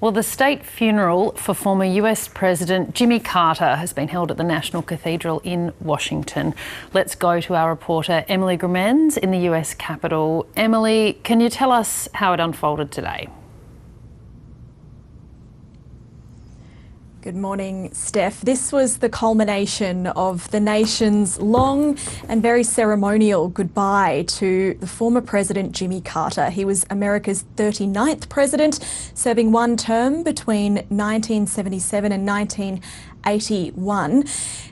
Well, the state funeral for former US President Jimmy Carter has been held at the National Cathedral in Washington. Let's go to our reporter Emily Grimmens in the US Capitol. Emily, can you tell us how it unfolded today? Good morning, Steph. This was the culmination of the nation's long and very ceremonial goodbye to the former President Jimmy Carter. He was America's 39th president, serving one term between 1977 and 1981.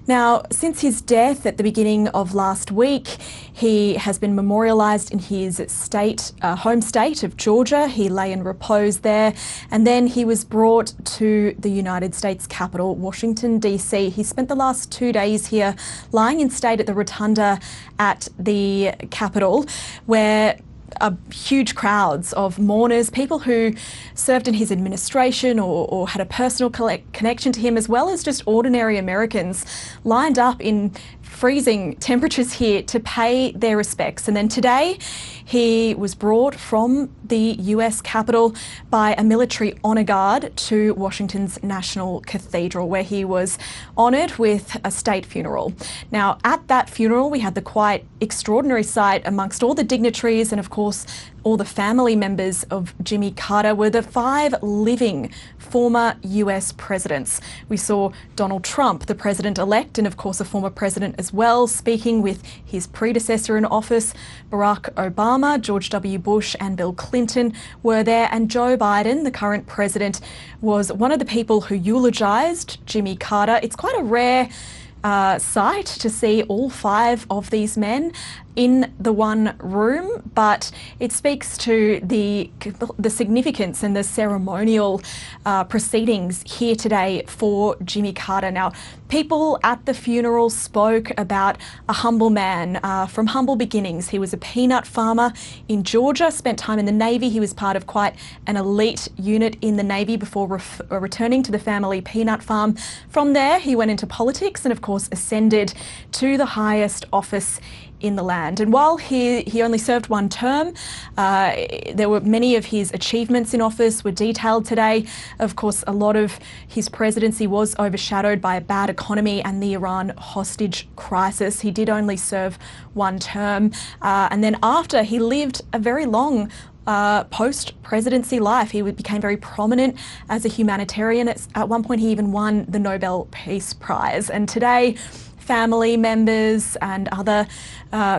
Now, since his death at the beginning of last week, he has been memorialised in his home state of Georgia. He lay in repose there, and then he was brought to the United States capital, Washington, D.C. He spent the last 2 days here, lying in state at the rotunda at the Capitol, where huge crowds of mourners, people who served in his administration or had a personal connection to him, as well as just ordinary Americans, lined up in freezing temperatures here to pay their respects. And then today he was brought from the US Capitol by a military honour guard to Washington's National Cathedral, where he was honoured with a state funeral. Now, at that funeral, we had the quite extraordinary sight amongst all the dignitaries and, of course, all the family members of Jimmy Carter were the 5 living former US presidents. We saw Donald Trump, the president-elect, and of course a former president as well, speaking with his predecessor in office, Barack Obama. George W. Bush and Bill Clinton were there, and Joe Biden, the current president, was one of the people who eulogised Jimmy Carter. It's quite a rare sight to see all 5 of these men in the one room, but it speaks to the significance and the ceremonial proceedings here today for Jimmy Carter. Now, people at the funeral spoke about a humble man from humble beginnings. He was a peanut farmer in Georgia, spent time in the Navy. He was part of quite an elite unit in the Navy before returning to the family peanut farm. From there, he went into politics and, of course, ascended to the highest office in the land. And while he only served one term, there were many of his achievements in office were detailed today. Of course, a lot of his presidency was overshadowed by a bad economy and the Iran hostage crisis. He did only serve one term. And then after, he lived a very long post-presidency life. He became very prominent as a humanitarian. At one point, he even won the Nobel Peace Prize. And today, family members and other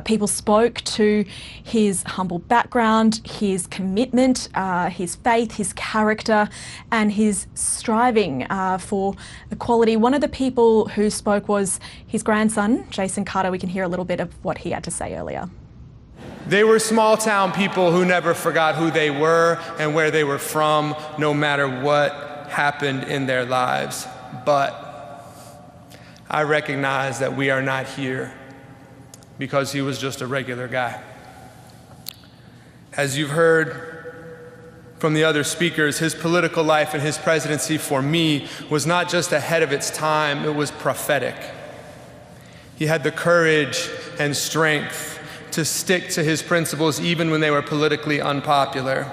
people spoke to his humble background, his commitment, his faith, his character, and his striving for equality. One of the people who spoke was his grandson, Jason Carter. We can hear a little bit of what he had to say earlier. They were small town people who never forgot who they were and where they were from, no matter what happened in their lives. But I recognize that we are not here because he was just a regular guy. As you've heard from the other speakers, his political life and his presidency for me was not just ahead of its time, it was prophetic. He had the courage and strength to stick to his principles even when they were politically unpopular.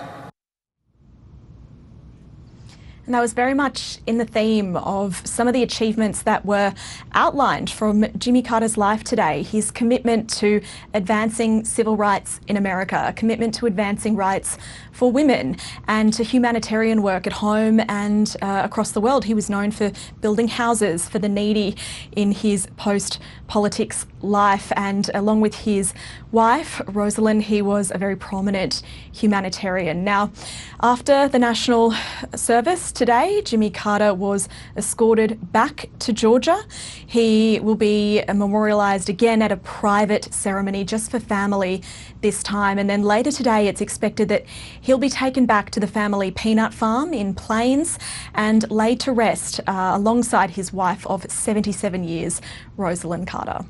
And that was very much in the theme of some of the achievements that were outlined from Jimmy Carter's life today. His commitment to advancing civil rights in America, a commitment to advancing rights for women, and to humanitarian work at home and across the world. He was known for building houses for the needy in his post-politics life, and along with his wife, Rosalind, he was a very prominent humanitarian. Now, after the national service today, Jimmy Carter was escorted back to Georgia. He will be memorialised again at a private ceremony just for family this time. And then later today, it's expected that he'll be taken back to the family peanut farm in Plains and laid to rest alongside his wife of 77 years, Rosalind Carter.